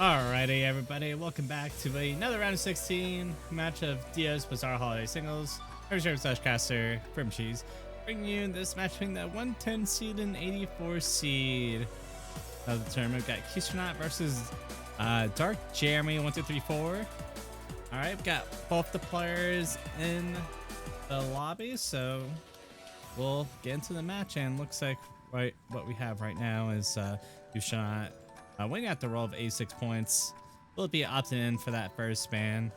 Alrighty, everybody, welcome back to another round of 16 match of Dio's Bizarre Holiday Singles. I'm Jeremi1234 from Cheese, bringing you this match between the 110 seed and 84 seed of the tournament. We've got qstronaut versus Dark Jeremi1234. Alright, we've got both the players in the lobby, so we'll get into the match. And looks like what we have right now is qstronaut winning at the roll of 86 points. Will be opting in for that first ban.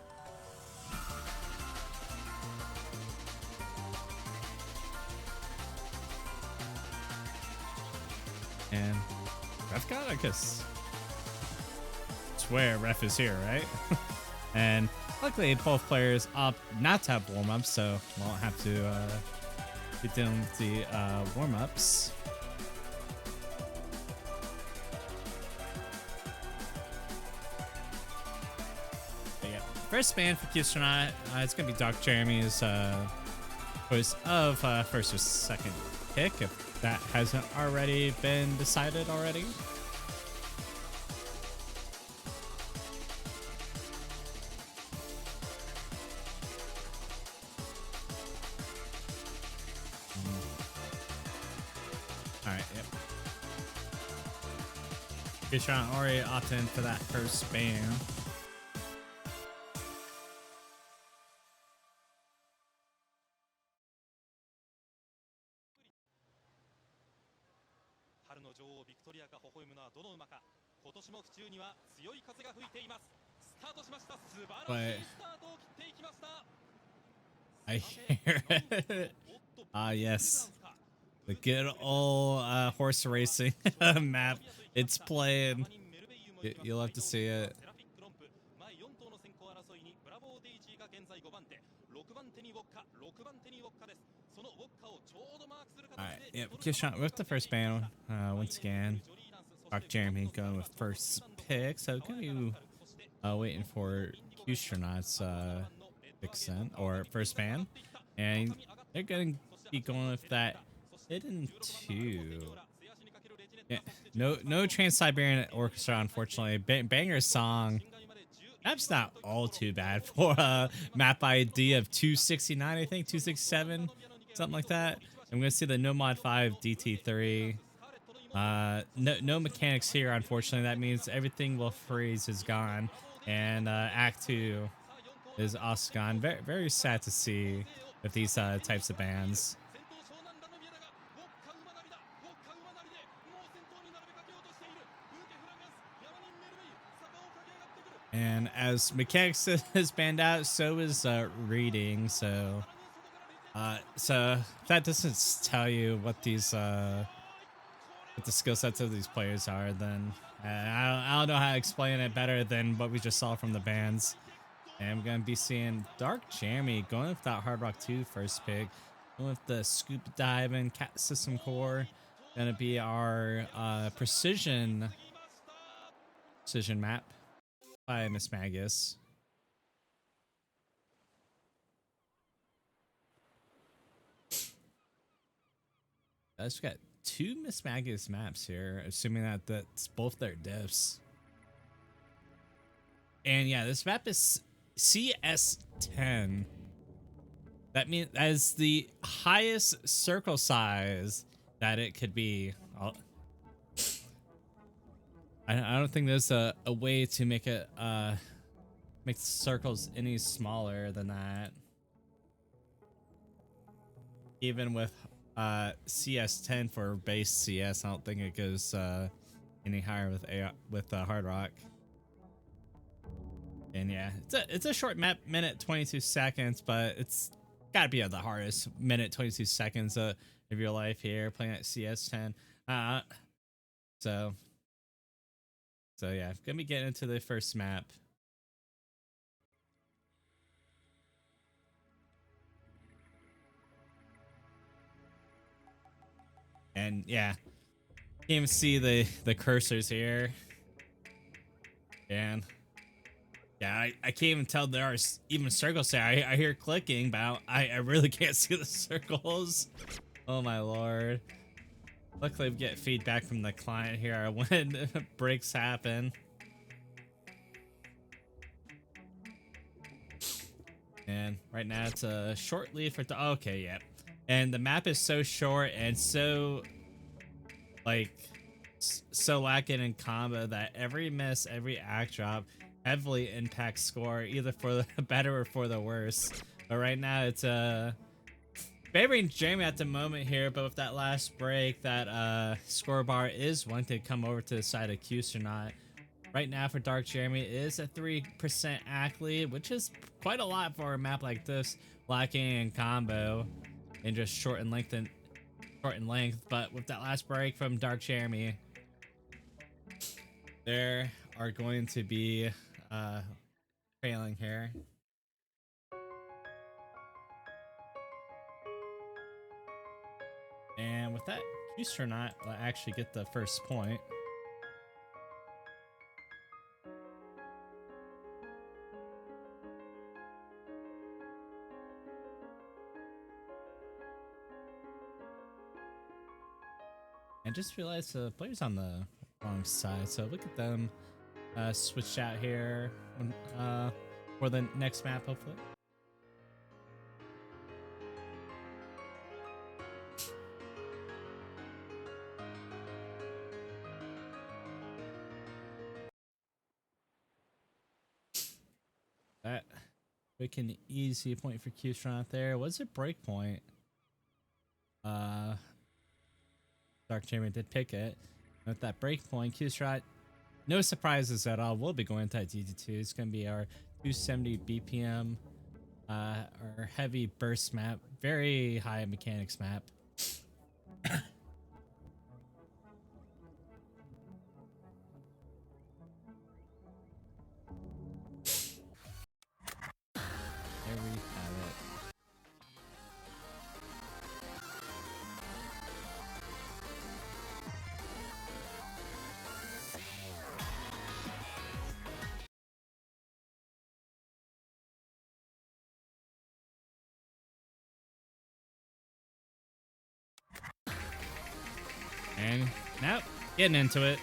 And ref got it, because swear ref is here, right? And luckily both players opt not to have warm-ups, so won't have to get dealing with the warm-ups. First ban for qstronaut, it's gonna be Dark Jeremi's choice of first or second pick, if that hasn't already been decided already. Alright, yep. qstronaut already opted in for that first ban. But I hear it. Ah, yes. The good old horse racing map. It's playing. You'll have to see it. Alright, yep, qstronaut with the first ban once again. Dark Jeremi going with first pick, so gonna be waiting for qstronaut's pick or first ban, and they're gonna be going with that hidden 2. Yeah, no Trans-Siberian Orchestra, unfortunately. Banger song. That's not all too bad for a map ID of 269, I think 267, something like that. I'm gonna see the no mod 5 DT3. No mechanics here, unfortunately. That means everything will freeze is gone, and Act 2 is also gone. Very sad to see with these types of bans. And as mechanics is banned out, so is reading. So that doesn't tell you what these what the skill sets of these players are, then I don't know how to explain it better than what we just saw from the bans. And we're gonna be seeing Dark Jeremi going with that Hard Rock 2 first pick, going with the Scuba Diving Cat System Core. Gonna be our precision map by Miss Magus. Let's got 2 Miss Magus maps here, assuming that that's both their diffs. And yeah, this map is CS10. That means that is the highest circle size that it could be. I don't think there's a way to make it make circles any smaller than that. Even with CS10 for base CS, I don't think it goes any higher with Hard Rock. And yeah, it's a short map, minute 22 seconds, but it's gotta be the hardest minute 22 seconds of your life here playing at CS10. So yeah, gonna be getting into the first map. And yeah, you can even see the cursors here. And yeah, I can't even tell there are even circles there. I hear clicking, but I really can't see the circles. Oh my lord. Luckily we get feedback from the client here when breaks happen. And right now it's a short lead for okay, yeah. And the map is so short and so like so lacking in combo that every miss, every act drop heavily impacts score, either for the better or for the worse. But right now it's favoring Jeremy at the moment here, but with that last break, that score bar is one to come over to the side of qstronaut. Right now for Dark Jeremy is a 3% act lead, which is quite a lot for a map like this, lacking in combo and just short in length. But with that last break from Dark Jeremy, there are going to be failing here. And with that, qstronaut will actually get the first point. And just realized the player's on the wrong side, so look at them switch out here for the next map, hopefully. That quick and easy point for qstronaut there. Was it break point? Dark Jeremy did pick it. With that break point, qstronaut, no surprises at all. We'll be going to DD2. It's going to be our 270 BPM, our heavy burst map, very high mechanics map. There we have it. And now, getting into it.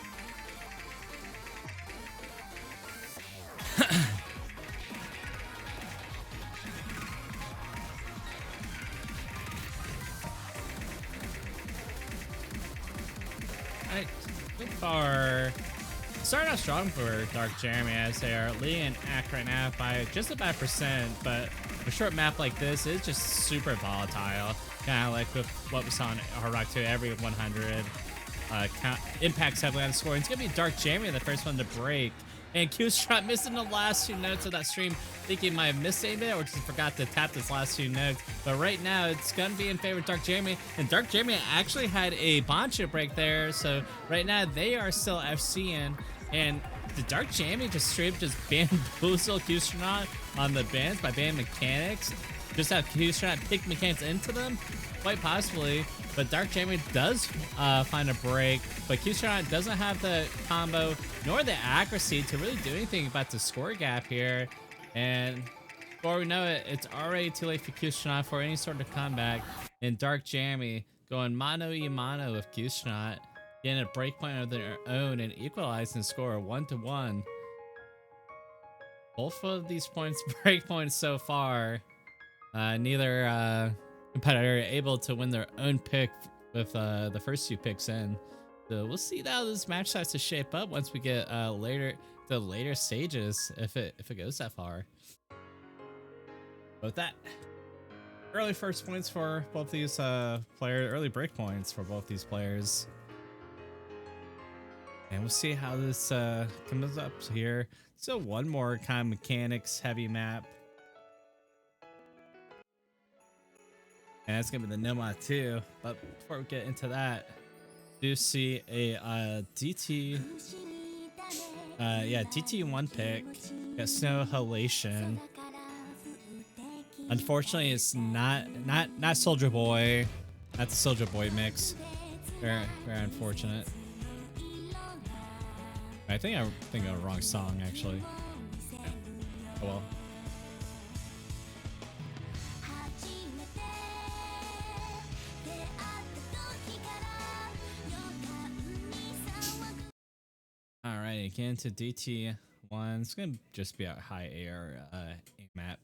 Alright, good far. Starting out strong for Dark Jeremy as they are leading act right now by just about %, but a short map like this is just super volatile. Kind of like with what we saw in Hard Rock 2, every 100 impacts heavily on the score. It's going to be Dark Jeremy, the first one to break. And qstronaut missing the last 2 notes of that stream. I think he might have missed a bit or just forgot to tap his last 2 notes. But right now, it's going to be in favor of Dark Jeremy. And Dark Jeremy actually had a Bancho break there. So right now, they are still FCing. And the Dark Jeremy just straight up just bamboozle qstronaut on the bands by banning mechanics. Just have qstronaut pick mechanics into them? Quite possibly. But Dark Jeremy does find a break, but qstronaut doesn't have the combo nor the accuracy to really do anything about the score gap here. And before we know it, it's already too late for qstronaut for any sort of comeback. And Dark Jeremy going mano-y-mano with qstronaut, getting a breakpoint of their own and equalizing the score 1-1. Both of these points breakpoints so far. Neither competitor able to win their own pick with the first 2 picks in. So we'll see how this match starts to shape up once we get later stages, if it goes that far. But with that, early first points for both these players, early break points for both these players. And we'll see how this comes up here. So one more kind of mechanics heavy map. And that's gonna be the Nomad 2. But before we get into that, do see a DT DT1 pick. Got Snow Halation. Unfortunately, it's not Soldier Boy. Not the Soldier Boy mix. Very unfortunate. I think I'm thinking of the wrong song actually. Yeah. Oh well. Alright, again to DT1. It's gonna just be a high AR map.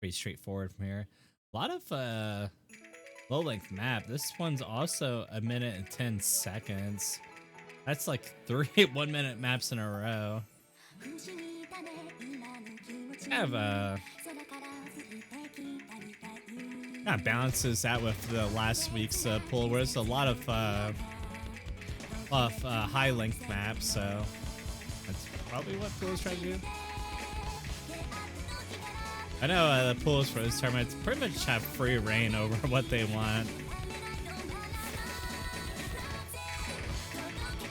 pretty straightforward from here. A lot of low length map. This one's also 1 minute and 10 seconds. That's like 3 1-minute maps in a row. Kind of balances that with the last week's pool, where there's a lot of high length maps, so that's probably what pools try to do. I know the pools for this tournament pretty much have free reign over what they want.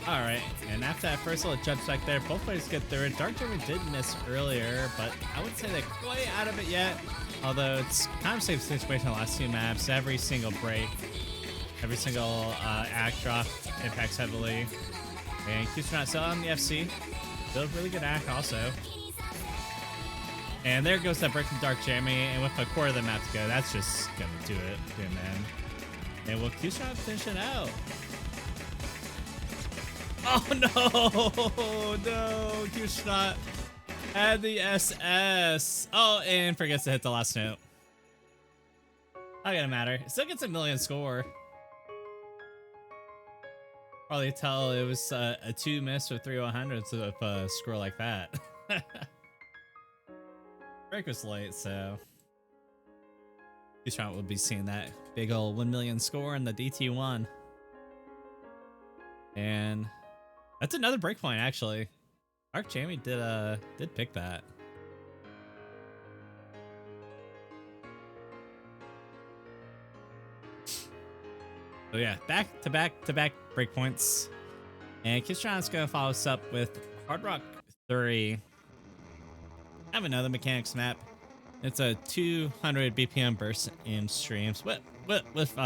Alright, and after that first little jump back there, both players get through it. Dark Jeremy did miss earlier, but I wouldn't say they're quite out of it yet. Although it's kind of safe situation in the last 2 maps. Every single break, every single act drop impacts heavily. And qstronaut still on the FC. Still a really good act also. And there goes that break from Dark Jeremy, and with a quarter of the map to go, that's just gonna do it, man. And will qstronaut finish it out? Oh no, no, qstronaut had the SS. Oh, and forgets to hit the last note. Not gonna matter. It still gets a 1,000,000 score. Probably tell it was a 2 miss with 3 100s with a score like that. Break was late, so qstronaut will be seeing that big old 1,000,000 score in the DT1. And that's another breakpoint, actually. Dark Jeremy did pick that. So yeah, back to back breakpoints. And qstronaut's gonna follow us up with Hard Rock 3. I have another mechanics map. It's a 200 BPM burst in streams with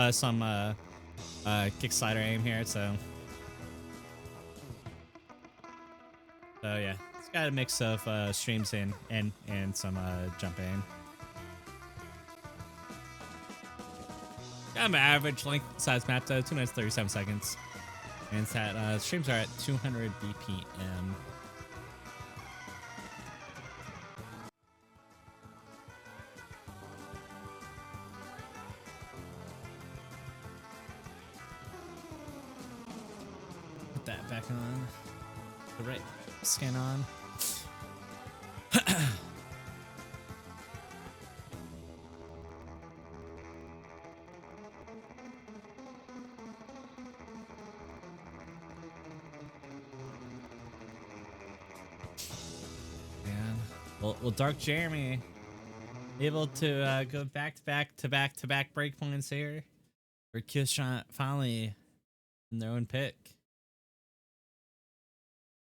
some kick slider aim here, so yeah, it's got a mix of streams and some jump aim. Kind of an average length size map though, 2 minutes 37 seconds, and it's at streams are at 200 BPM. Put that back on. The right skin on. Man, well, Dark Jeremy able to go back to back breakpoints here, for qstronaut finally in their own pick.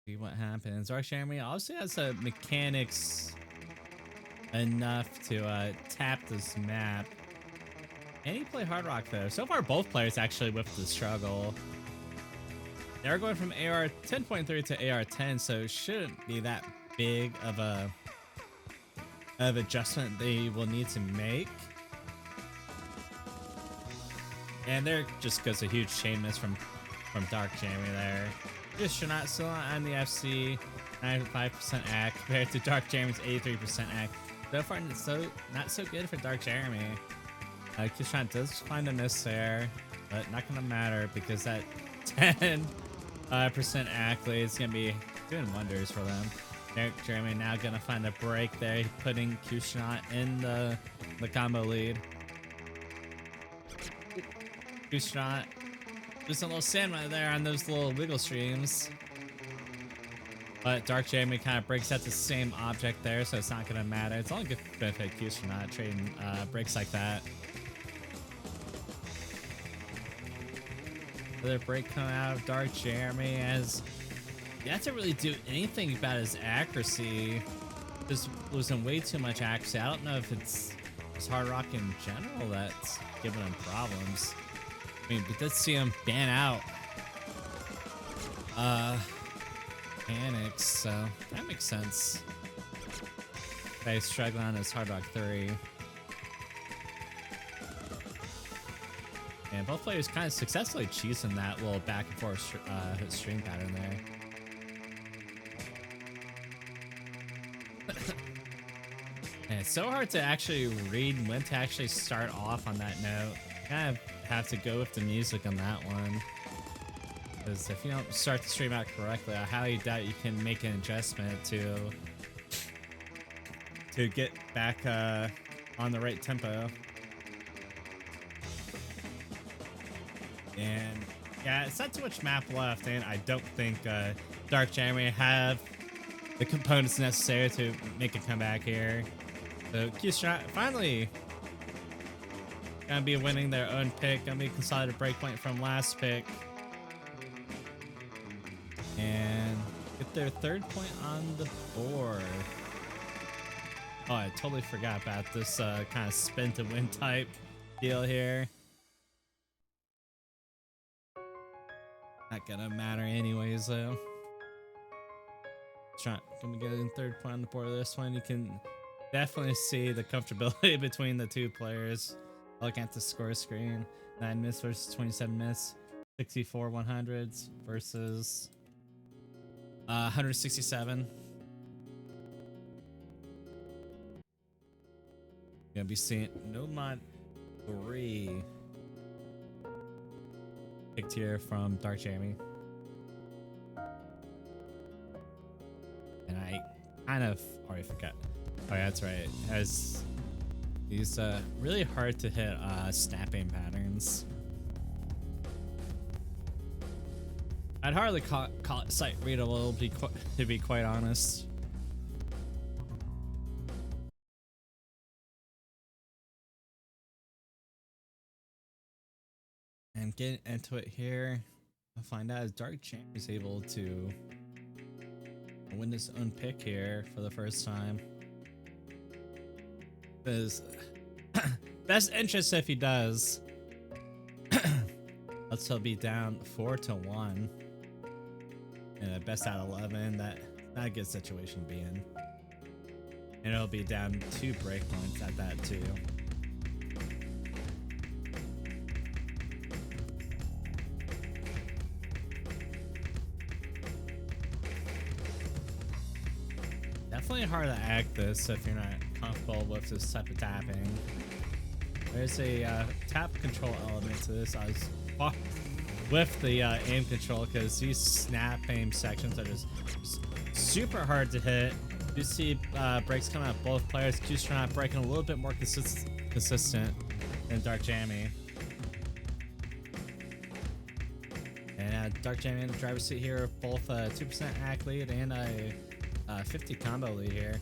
See what happens. Dark Jeremy also has a mechanics enough to tap this map. And he play Hard Rock though. So far both players actually with the struggle. They're going from AR 10.3 to AR 10, so it shouldn't be that big of a adjustment they will need to make. And there just goes a huge chain miss from Dark Jeremy there. qstronaut still on the FC, 95% act compared to Dark Jeremy's 83% act. So far, not so good for Dark Jeremy. qstronaut does find a miss there, but not gonna matter because that 10% act lead is gonna be doing wonders for them. Dark Jeremy now gonna find a break there, putting qstronaut in the combo lead. qstronaut just a little sandwich there on those little wiggle streams. But Dark Jeremy kind of breaks at the same object there, so it's not going to matter. It's only good for qstronaut trading breaks like that. Another break coming out of Dark Jeremy, as he had to really do anything about his accuracy. Just losing way too much accuracy. I don't know if it's just Hard Rock in general that's giving him problems. I mean, we did see him ban out mechanics, so that makes sense. He's struggling on his Hard Rock 3. And both players kind of successfully cheesing that little back and forth stream pattern there. And it's so hard to actually read when to actually start off on that note. Kind of have to go with the music on that one. Because if you don't start the stream out correctly, I highly doubt you can make an adjustment to get back on the right tempo. And yeah, it's not too much map left, and I don't think Dark Jeremy have the components necessary to make a comeback here. So qstronaut finally gonna be winning their own pick, gonna be a consolidated breakpoint from last pick, and get their third point on the board. Oh, I totally forgot about this kind of spin to win type deal here. Not gonna matter anyways though. Gonna get in third point on the board of this one. You can definitely see the comfortability between the two players. Looking at the score screen, 9 miss versus 27 miss, 64 100s versus 167. Gonna be seeing no mod 3 picked here from Dark Jeremy. And I kind of already forgot. Oh yeah, that's right. It has these really hard to hit snapping patterns. I'd hardly call it sight readable to be quite honest. And getting into it here, I'll find out if Dark Jeremy is able to win his own pick here for the first time. Because best interest if he does. Let's he'll be down 4-1. And a best out of 11. That's not a good situation to be in. And it'll be down 2 breakpoints at that too. Definitely hard to act this if you're not comfortable with this type of tapping. There's a tap control element to this. I was with the aim control because these snap aim sections are just super hard to hit. You see breaks coming out both players. qstronaut breaking a little bit more consistent than Dark Jeremy. And Dark Jeremy in the driver's seat here, both 2% act lead and a 50 combo lead here.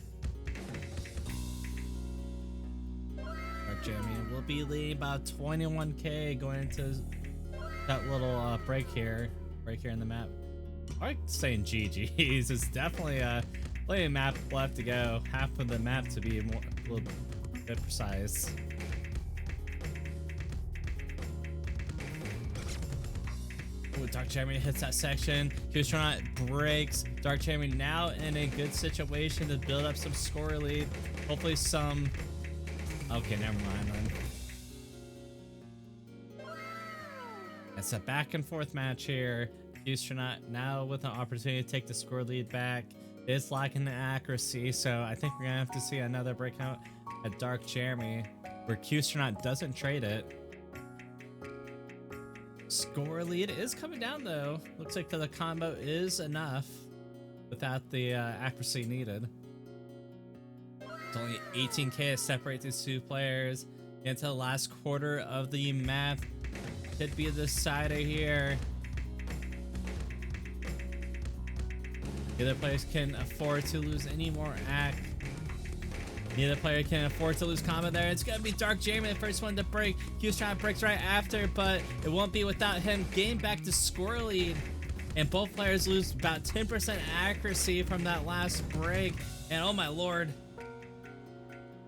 Dark Jeremy will be leading about 21k going into that little break here in the map. I like saying GG's. It's definitely plenty of map left to go. Half of the map to be a little bit precise. Ooh, Dark Jeremy hits that section. qstronaut breaks. Dark Jeremy now in a good situation to build up some score lead. Hopefully some. Okay, never mind then. It's a back and forth match here. qstronaut now with an opportunity to take the score lead back. It's lacking the accuracy, so I think we're gonna have to see another breakout at Dark Jeremy where qstronaut doesn't trade it. Score lead is coming down though. Looks like the combo is enough without the accuracy needed. It's only 18k to separate these two players. Into the last quarter of the map. Could be a decider here. Neither players can afford to lose any more act. Neither player can afford to lose combo there. It's gonna be Dark Jeremy, the first one to break. qstronaut breaks right after, but it won't be without him getting back to score lead. And both players lose about 10% accuracy from that last break. And oh my lord,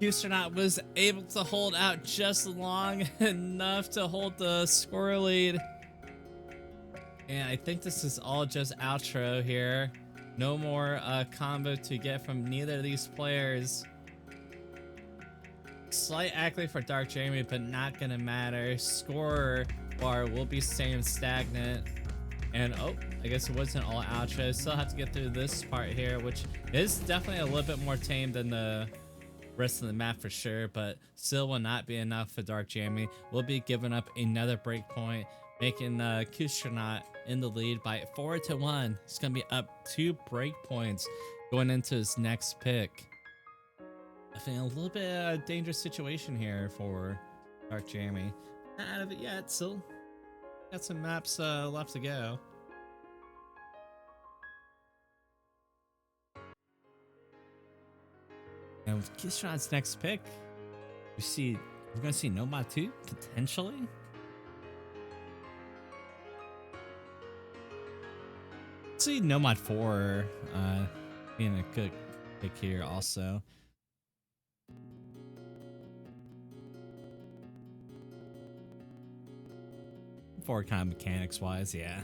qstronaut was able to hold out just long enough to hold the score lead. And I think this is all just outro here. No more combo to get from neither of these players. Slight accuracy for Dark Jeremy, but not gonna matter. Score bar will be staying stagnant. And oh, I guess it wasn't all outro. Still have to get through this part here, which is definitely a little bit more tame than the rest of the map for sure, but still will not be enough for Dark Jeremy. We'll be giving up another breakpoint, making qstronaut in the lead by 4-1. He's gonna be up 2 breakpoints going into his next pick. I think a little bit dangerous situation here for Dark Jeremy. Not out of it yet, still got some maps left to go. And with qstronaut's next pick, we're gonna see Nomad 2 potentially. See Nomad 4 being a good pick here also. For kind of mechanics wise, yeah.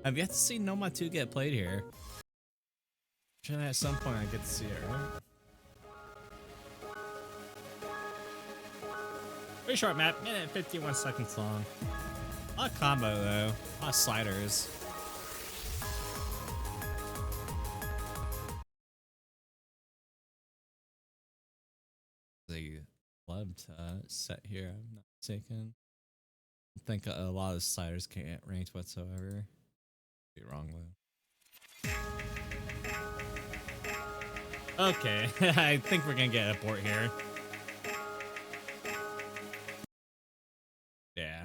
I've yet to see Nomad 2 get played here. At some point I get to see it, right? Pretty short map, minute 51 seconds long. A lot of combo though, a lot of sliders. The clubbed set here, I'm not mistaken. I think a lot of sliders can't get ranked whatsoever. Be wrong though. Okay, I think we're gonna get a port here. Yeah.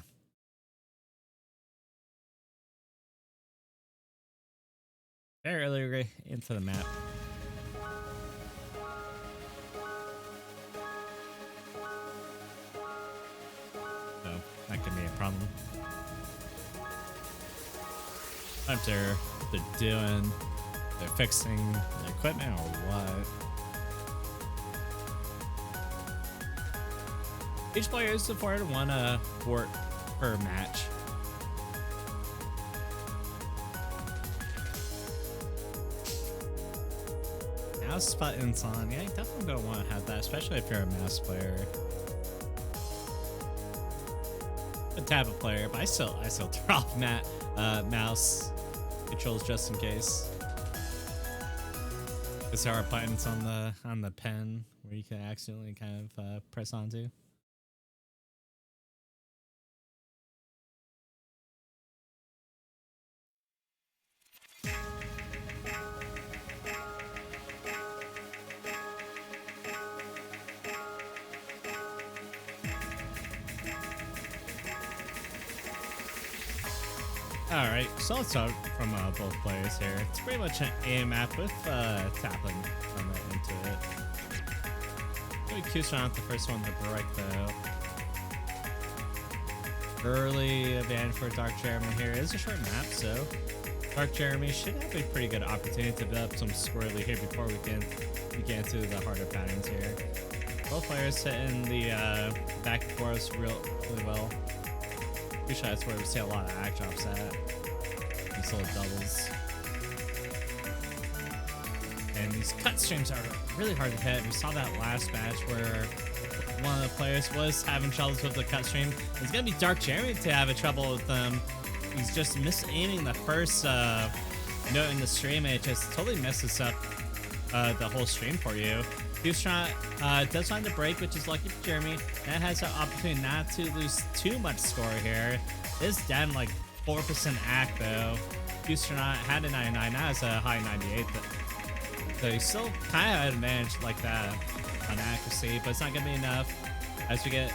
Very early into the map. So that could be a problem. Up there, they're doing. They're fixing the equipment or what? Each player is afforded 1 port per match. Mouse buttons on. Yeah, you definitely don't want to have that, especially if you're a mouse player. A tab of player, but I still turn off mouse controls just in case. Because there are buttons on the pen where you can accidentally kind of press onto. Alright, so let's talk from both players here. It's pretty much an A map with tapping into it. Maybe qstronaut the first one to break though. Early advantage for Dark Jeremy here. It is a short map, so Dark Jeremy should have a pretty good opportunity to build up some squirrely here before we can get into the harder patterns here. Both players hitting the back and forth really well. Usually that's where we see a lot of act drops at. These little doubles. And these cut streams are really hard to hit. We saw that last match where one of the players was having troubles with the cut stream. It's gonna be Dark Jeremy to have a trouble with them. He's just misaiming the first note in the stream, and it just totally messes up the whole stream for you. qstronaut does find the break, which is lucky for Jeremy. That has an opportunity not to lose too much score here. It's down like 4% act though. qstronaut had a 99, now has a high 98. So he's still kind of at advantage like that on accuracy, but it's not gonna be enough. As we get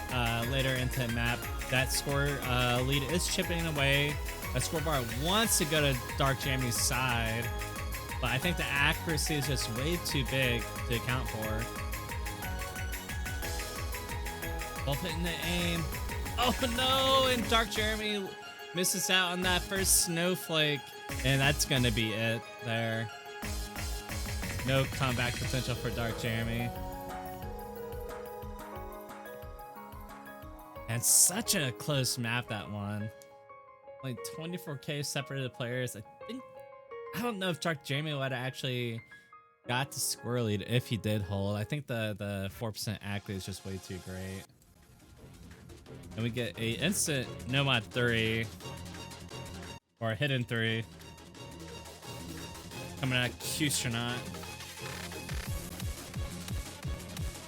later into the map, that score lead is chipping away. That scoreboard wants to go to Dark Jeremy's side, but I think the accuracy is just way too big to account for. Both hitting the aim. Oh no, and Dark Jeremy misses out on that first snowflake, and that's gonna be it there. No comeback potential for Dark Jeremy. And such a close map, that one. Like 24k separated players. I don't know if Dark Jeremy would have actually got the score lead if he did hold. I think the 4% accuracy is just way too great. And we get a instant Nomad 3 or a hidden 3 coming out of qstronaut.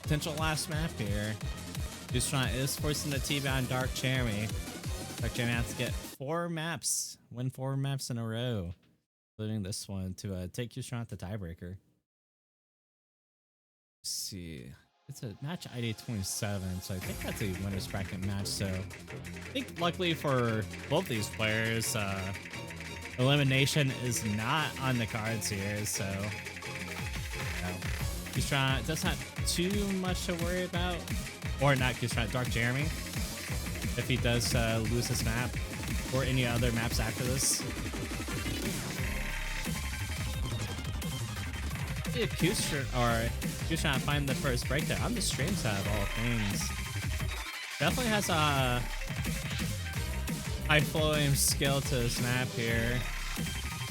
Potential last map here. qstronaut is forcing the T-bound Dark Jeremy. Dark Jeremy has to get 4 maps, win 4 maps in a row, including this one, to take qstronaut the tiebreaker. Let's see. It's a match ID 27, so I think that's a winner's bracket match. So I think luckily for both these players, elimination is not on the cards here. So qstronaut doesn't have too much to worry about, or not qstronaut, Dark Jeremy, if he does lose this map or any other maps after this. If qstronaut find the first breakdown on the stream tab, all things, definitely has a high flowing skill to this map here.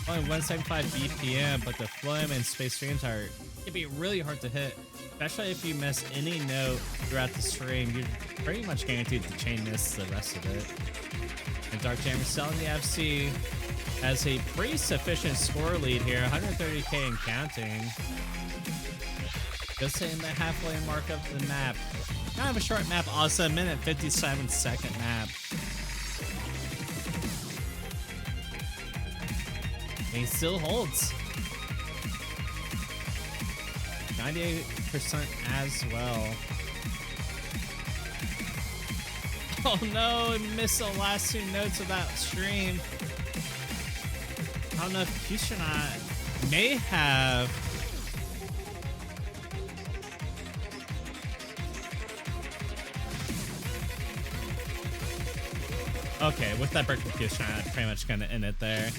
Only 175 BPM, but the phloem and space streams can be really hard to hit, especially if you miss any note throughout the stream. You're pretty much guaranteed to chain miss the rest of it. And Dark Jeremy selling the FC has a pretty sufficient score lead here, 130k and counting. Just hitting the halfway mark of the map. Kind of a short map, also, minute 57-second map. And he still holds. 98% as well. Oh no, he missed the last 2 notes of that stream. I don't know if qstronaut may have okay, with that break from qstronaut, pretty much gonna end it there.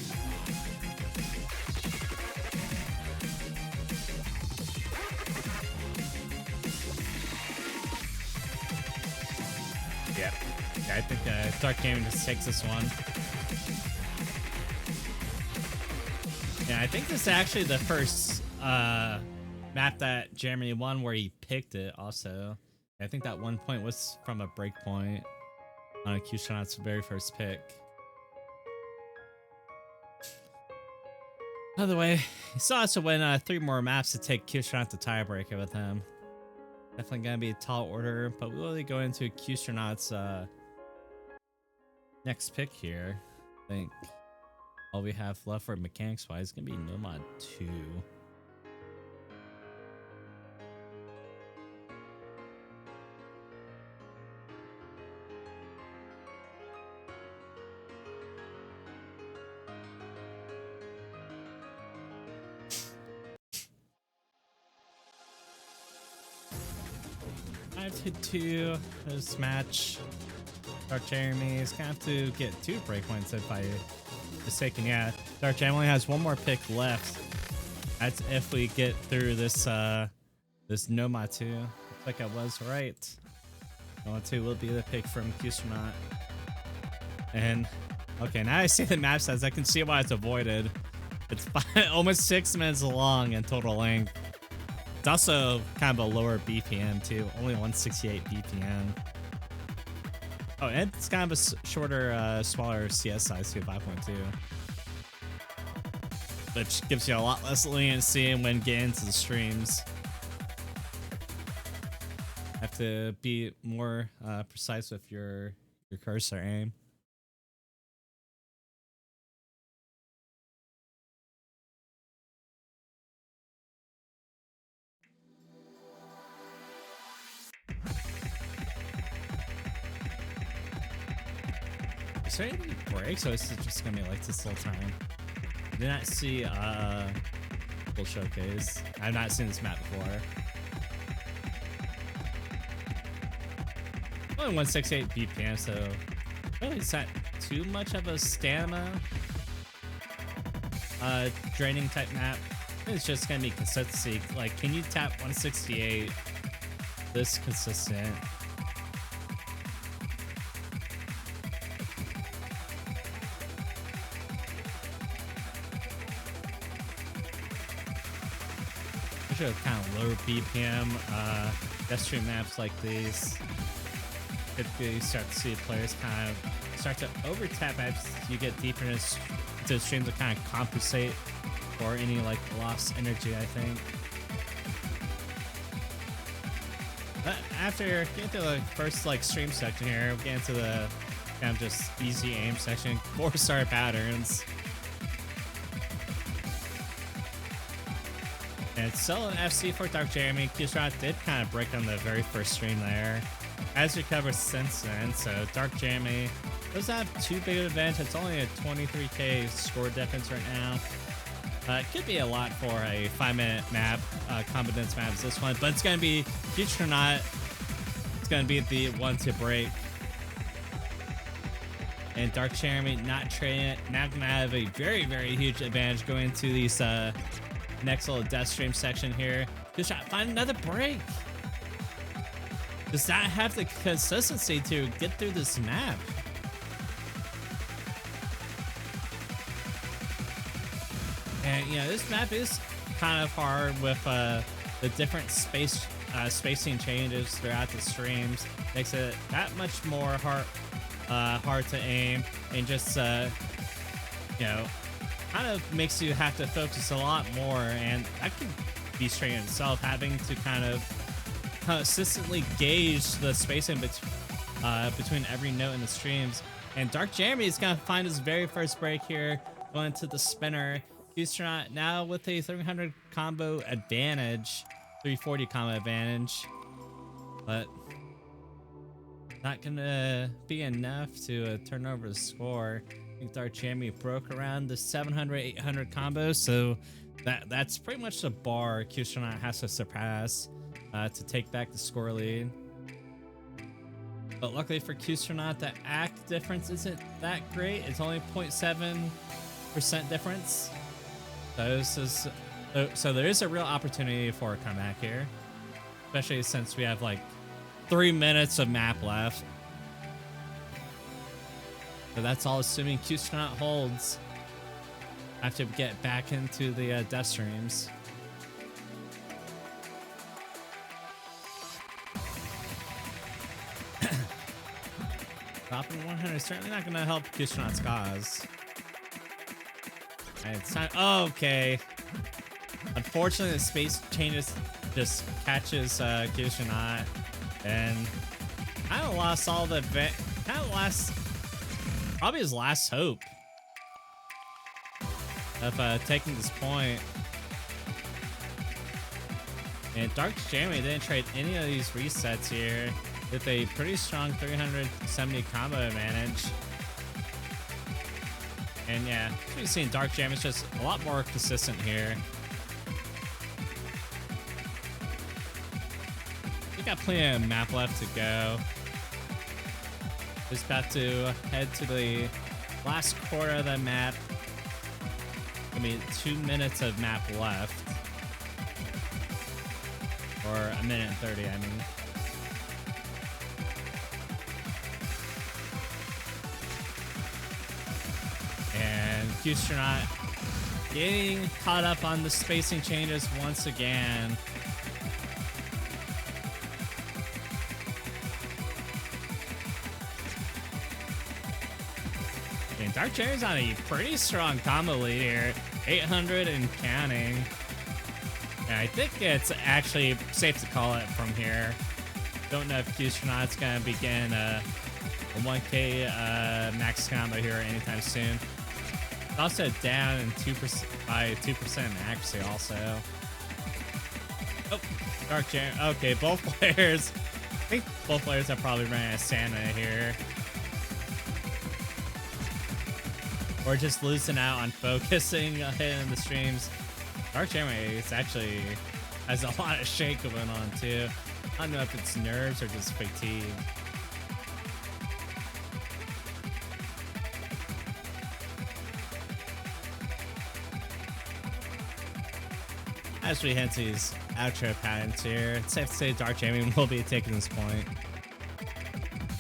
Yeah, I think Dark Gaming just takes this one. Yeah, I think this is actually the first map that Jeremy won where he picked it also. I think that 1 point was from a break point on a qstronaut's very first pick. By the way, he still has to win 3 more maps to take qstronaut the tiebreaker with him. Definitely gonna be a tall order, but we'll really go into qstronaut's next pick here. I think all we have left for mechanics wise is gonna be Nomad 2. To 2 this match. Dark Jeremy is gonna have to get 2 breakpoints if I mistaken. Yeah, Dark Jeremy only has 1 more pick left. That's if we get through this this Nomad 2. Looks like I was right. Nomad 2 will be the pick from qstronaut. And okay, now I see the map size. I can see why it's avoided. It's almost 6 minutes long in total length. It's also kind of a lower BPM too, only 168 BPM. Oh, and it's kind of a shorter, smaller CS size too, 5.2. Which gives you a lot less leniency when getting into the streams. Have to be more precise with your cursor aim. Is there any breaks, or is it just gonna be like this whole time? I did not see full showcase. I've not seen this map before. Only 168 BPM, so really it's not too much of a stamina draining type map. It's just gonna be consistency. Like, can you tap 168 this consistent? Usually kind of lower BPM pedestrian maps like these, typically you start to see players kind of start to over tap as you get deeper into the stream to kind of compensate for any like lost energy, I think. after getting to the first like stream section here, we'll get into the kind of just easy aim section, 4-star patterns. And it's still an FC for Dark Jeremy. qstronaut did kind of break on the very first stream there. Has recovered since then, so Dark Jeremy doesn't have too big of an advantage. It's only a 23k score difference right now. It could be a lot for a 5-minute map, competence map as this one, but it's going to be qstronaut. It's going to be the one to break. And Dark Jeremy not trading it. Now going to have a very, very huge advantage going into these next little death stream section here. qstronaut find another break. Does not have the consistency to get through this map. And you know, this map is kind of hard with the different spacing changes throughout the streams. Makes it that much more hard to aim, and just you know, kind of makes you have to focus a lot more. And that can be strange in itself, having to kind of consistently gauge the spacing between every note in the streams. And Dark Jeremy is gonna find his very first break here, going to the spinner. qstronaut now with a 300 combo advantage, 340 combo advantage, but not gonna be enough to turn over the score. I think Dark Jeremy broke around the 700, 800 combos, so that's pretty much the bar qstronaut has to surpass to take back the score lead. But luckily for qstronaut, the act difference isn't that great. It's only 0.7% difference. So there is a real opportunity for a comeback here, especially since we have like 3 minutes of map left. So that's all assuming qstronaut holds. I have to get back into the death streams. Dropping 100 is certainly not going to help qstronaut's cause. And it's time. Oh, okay. Unfortunately, the space changes just catches qstronaut, and kind of lost all the probably his last hope of taking this point. And Dark Jeremy didn't trade any of these resets here with a pretty strong 370 combo advantage. And yeah, we've seen Dark Jeremy is just a lot more consistent here. We got plenty of map left to go. Just about to head to the last quarter of the map. I mean, 2 minutes of map left. Or a minute and 30, I mean. And qstronaut getting caught up on the spacing changes once again. And Dark Jeremy's on a pretty strong combo lead here, 800 and counting. And I think it's actually safe to call it from here. Don't know if qstronaut's gonna begin a 1k max combo here anytime soon. It's also down in 2% by 2% in accuracy also. Oh, Dark Jeremy. Okay, both players. I think both players are probably running out of stamina here. Or just losing out on focusing in the streams. Dark Jeremy is actually has a lot of shake going on too. I don't know if it's nerves or just fatigue. As we head to these outro patterns here, it's safe to say Dark Jeremy will be taking this point.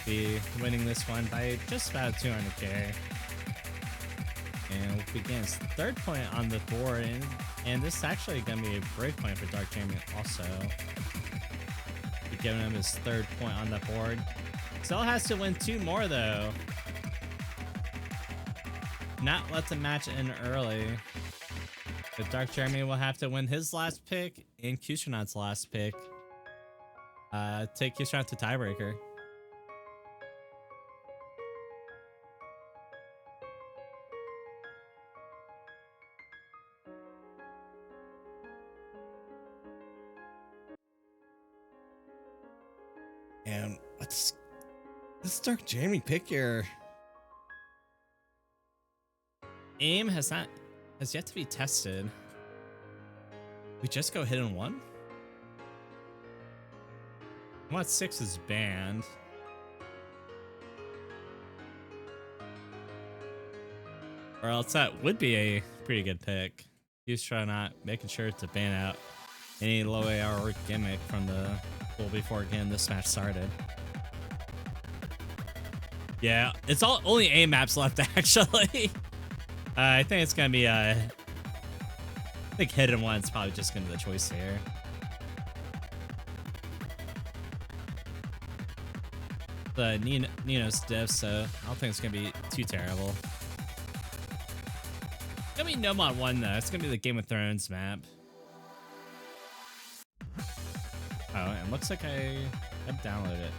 Be winning this one by just about 200k. And we'll begin his third point on the board, and this is actually going to be a break point for Dark Jeremy also. Be giving him his third point on the board. Still has to win 2 more though. Not let the match end early. But Dark Jeremy will have to win his last pick and qstronaut's last pick Take your shot to tiebreaker. And let's start Jeremy pick here. Aim has yet to be tested. We just go hit and one. Mod 6 is banned. Or else that would be a pretty good pick. Qstronaut, making sure to ban out any low AR or gimmick from the pool before again this match started. Yeah, it's only A maps left actually. I think it's gonna be I think hit and one is probably just gonna be the choice here. The Nino's diff, so I don't think it's gonna be too terrible. It's gonna be no mod 1 though. It's gonna be the Game of Thrones map. Oh, and looks like I've downloaded it.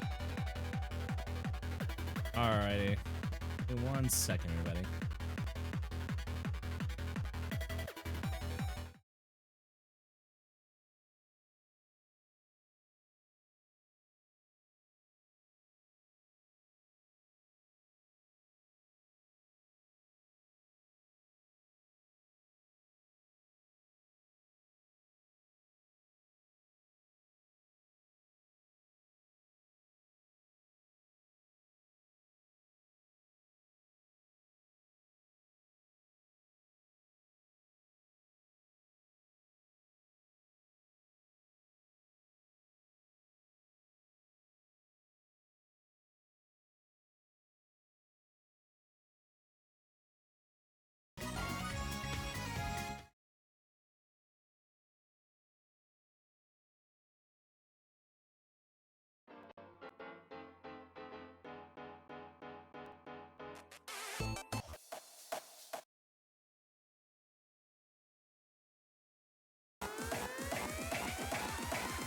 Alrighty. Give me 1 second, everybody.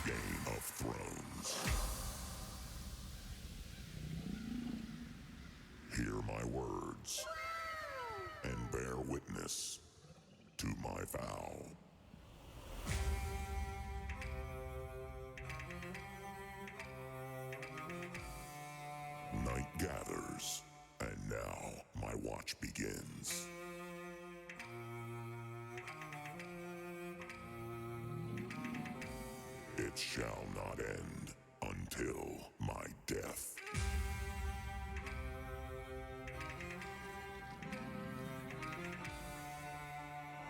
Game of Thrones. Hear my words and bear witness to my vow. Night gathers, and now my watch begins. It shall not end until my death.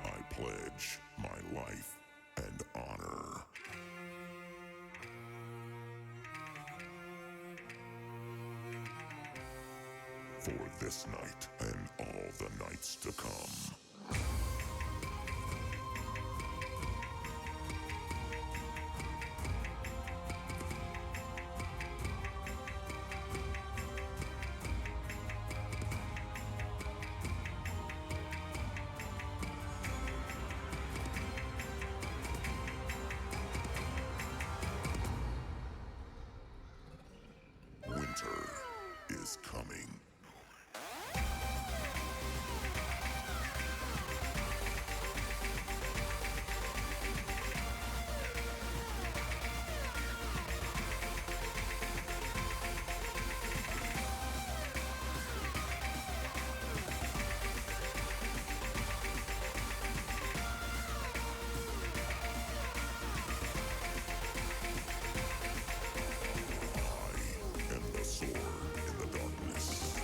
I pledge my life and honor. For this night and all the nights to come. Winter is coming. I am the sword in the darkness.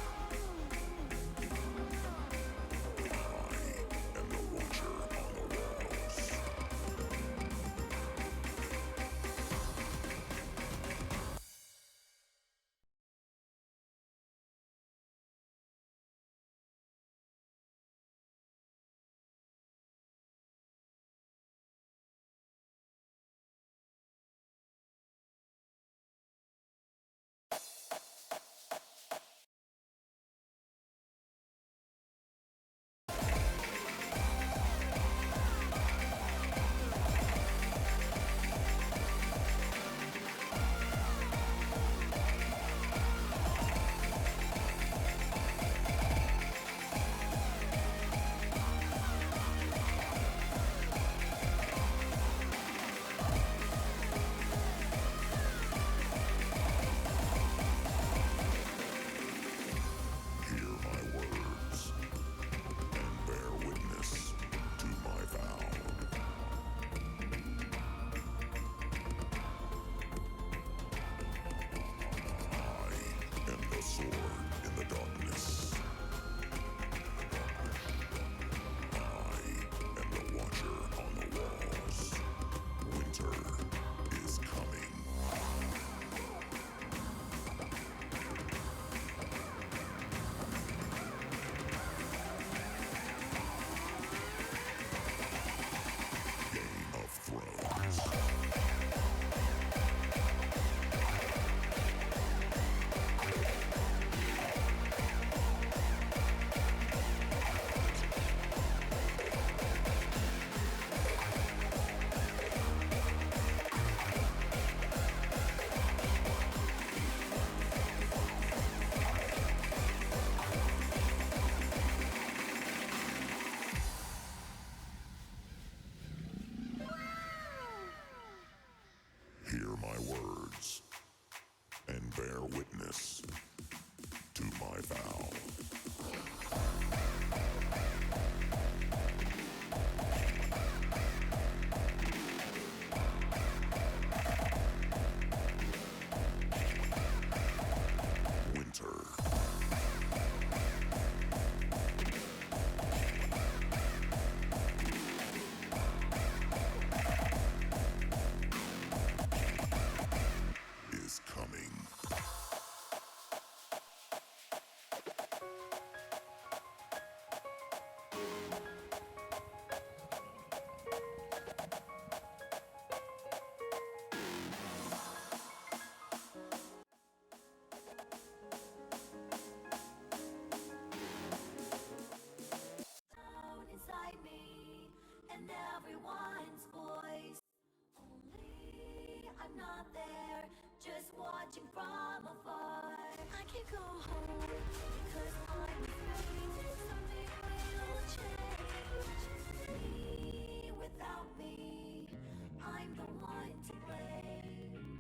sword in the darkness. I am the watcher on the walls. Winter is coming. Game of Thrones. Hear my words and bear witness to my vow. Winter. Is coming. Down inside me and everyone's voice. Only I'm not there, just watching from afar. I can't go home because I'm afraid something will change. Me without me, I'm the one to blame.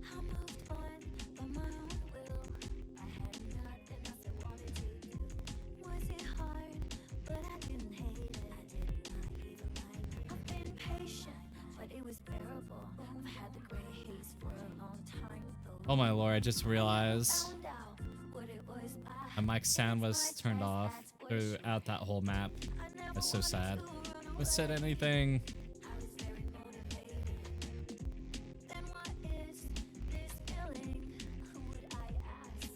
I moved on by my own will. I had nothing else I wanted to do. Was it hard? But I didn't hate it. I did not even like it. I've been patient, but it was bearable. I've had the gray haze for a long time though. Oh my lord, I just realized Found out what it was my mic sound was turned off throughout that whole map. That's so sad. Who said anything? I was very motivated. Then what is this feeling? Who would I ask?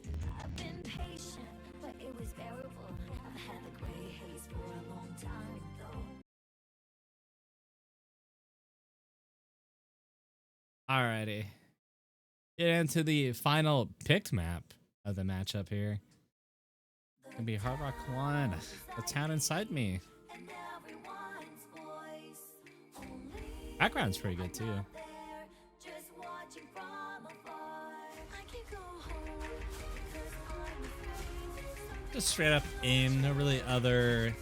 I've been patient, but it was bearable. I've had the gray haze for a long time though. Alrighty. Get into the final picked map of the matchup here. Gonna be Hard Rock 1, the town inside me. And everyone's voice. Only Background's pretty good too. there, just watching from afar. I can't go home because I'm afraid Just straight up aim, no really other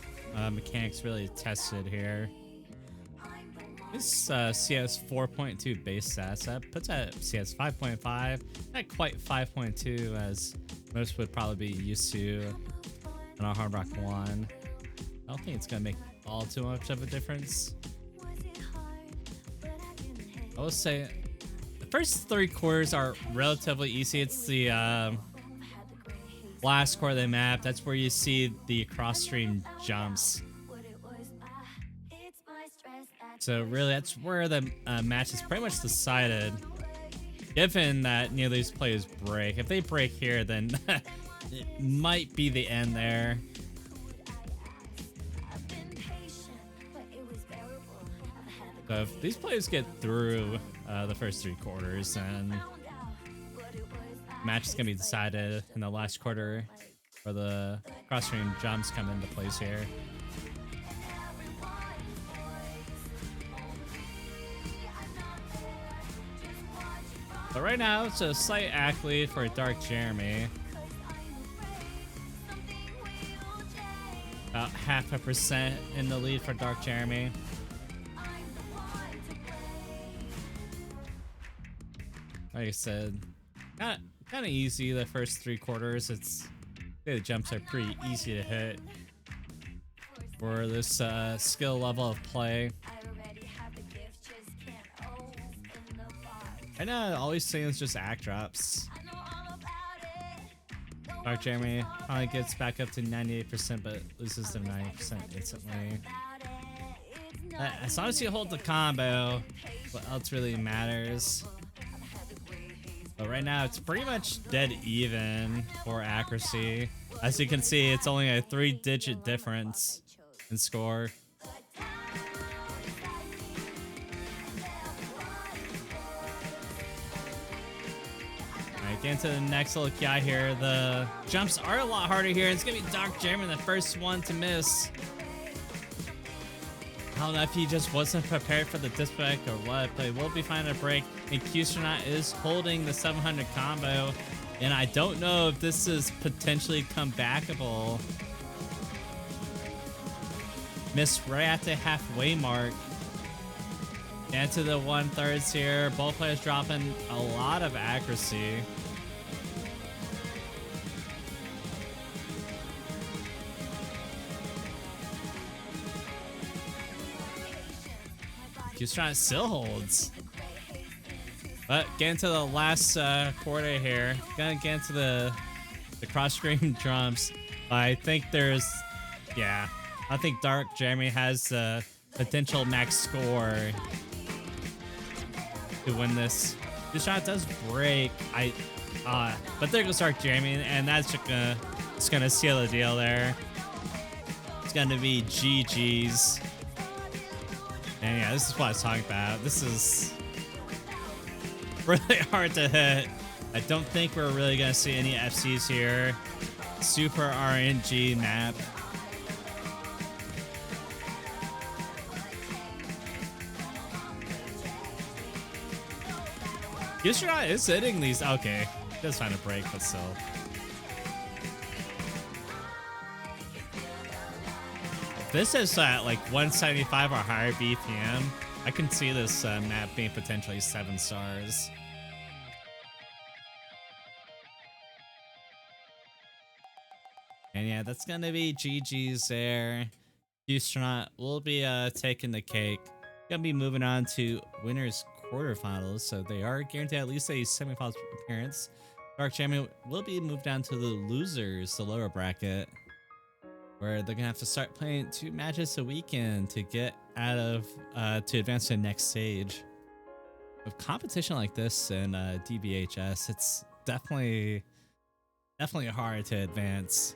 mechanics really tested here. This CS 4.2 base stats, that puts at CS 5.5, not quite 5.2 as most would probably be used to on our Hard Rock 1. I don't think it's gonna make all too much of a difference. was it hard, but I didn't hate I will say the first 3 quarters are relatively easy. It's the had the gray haze. last quarter of the map. That's where you see the cross-stream jumps. What it was, it's my stress that So really, that's where the match is pretty much decided. Given that neither of these players break. If they break here, then it might be the end there. I've been patient, but it was bearable. I've had the So if these players get through the first 3 quarters, then found out what it was. the match is gonna be decided in the last quarter, where the cross-stream jumps come into place here. But right now, it's a slight accolade for Dark Jeremy. About 0.5% in the lead for Dark Jeremy. Like I said, kind of easy the first 3 quarters. The jumps are pretty easy to hit for this skill level of play. I already have the gift, just can't I know, always saying it's just act drops. Dark Jeremy finally gets back up to 98%, but loses to 90% instantly. As long as you hold the combo, what else really matters? But right now, it's pretty much dead even for accuracy. As you can see, it's only a 3-digit difference in score. Alright, getting to the next little guy here. The jumps are a lot harder here. It's gonna be Dark Jeremy, the first one to miss. I don't know if he just wasn't prepared for the disconnect or what, but he will be finding a break. And qstronaut is holding the 700 combo. And I don't know if this is potentially comebackable. Missed right at the halfway mark. And to the 1/3 here. Both players dropping a lot of accuracy. qstronaut still holds. But getting to the last quarter here. Gonna get into the cross-screen drums. I think there's, yeah, I think Dark Jeremy has the potential max score to win this. qstronaut does break. But there goes Dark Jeremy, and that's just gonna seal the deal there. It's gonna be GG's. And yeah, this is what I was talking about. This is really hard to hit. I don't think we're really gonna see any FCs here. Super RNG map. qstronaut is hitting these. Okay, does find a break, but still. If this is at like 175 or higher BPM, I can see this map being potentially 7 stars. And yeah, that's gonna be GG's there. qstronaut will be taking the cake. Gonna be moving on to winners quarterfinals, so they are guaranteed at least a semifinals appearance. Dark Jeremy will be moved down to the losers, the lower bracket, where they're gonna have to start playing 2 matches a weekend to get out of to advance to the next stage. With competition like this in DBHS, it's definitely hard to advance.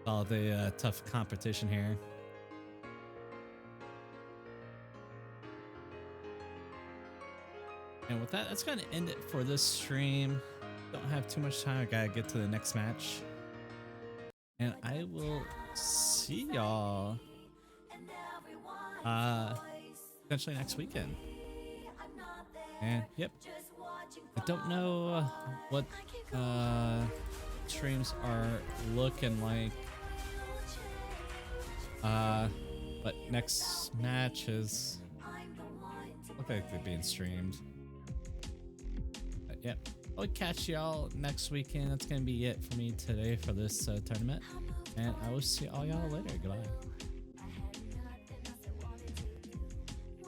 All the tough competition here. And with that, that's gonna end it for this stream. Don't have too much time. I gotta get to the next match. And I will see y'all potentially next weekend. And yep, I don't know what streams are looking like, but next match is look like they're being streamed. But yep, I'll catch y'all next weekend. That's gonna be it for me today for this tournament, and I will see all y'all later. Goodbye.